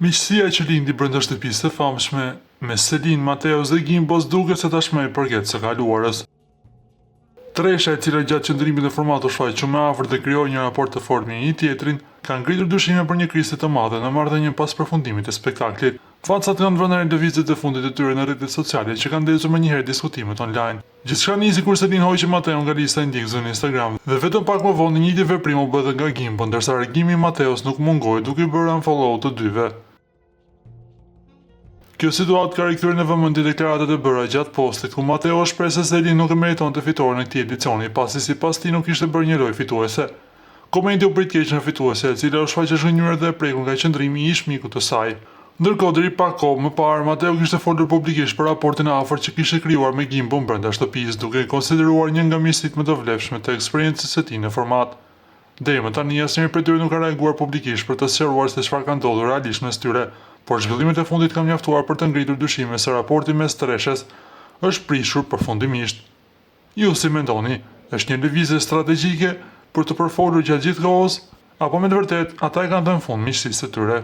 Miqësia që lindi brenda shtëpisë së famshme me Selin, Mateos dhe Gimbos duket se tashmë e përket së kaluarës. Tresha, e cila gjatë qëndrimit në format u shfaq shumë afër dhe krijoi një raport të fortë me një tjetrin, ka ngritur dyshime për një krizë të madhe në marrëdhënien pas përfundimit të spektaklit. Facat kanë vënë në lëvizjet e fundit të tyre në rrjetet sociale që kanë ndezur menjëherë diskutimet online. Gjithçka nisi kur Selin hoqi Mateo nga lista e ndjekësve në Instagram dhe vetëm pak më vonë një njëjtë veprim u bë edhe nga Gimbo, ndërsa reagimi i Mateos nuk mungoi duke i bërë unfollow të dyve. Kjo situatë ka rikthyer në vëmendje deklaratat e bëra gjatë postit ku Mateo shpreh se Selin nuk e meritonte fitoren e këtij edicioni, pasi sipas tij nuk kishte bërë një lojë fituese. Komenti u prit keq në fituese, e cila u shfaq e zhgënjur dhe e prekur nga qëndrimi i ish mikut të saj. Ndërkohë, deri pak kohë më parë, Mateo kishte folur publikisht për raportin e afërt që kishte krijuar me Gimbon brenda shtëpisë, duke e konsideruar një nga miqësitë më të vlefshme të eksperiencës së tij në format. Deri më tani asnjëri prej tyre nuk ka reaguar publikisht për të sqaruar se çfarë ka ndodhur realisht mes tyre, por zhvillimet e fundit kanë mjaftuar për të ngritur dyshime se raporti mes treshes është prishur përfundimisht. Ju si mendoni, është një lëvizje strategjike për të përfolur gjatë gjithë kohës, apo me të vërtetë ata e kanë dhënë fund miqësisë së tyre?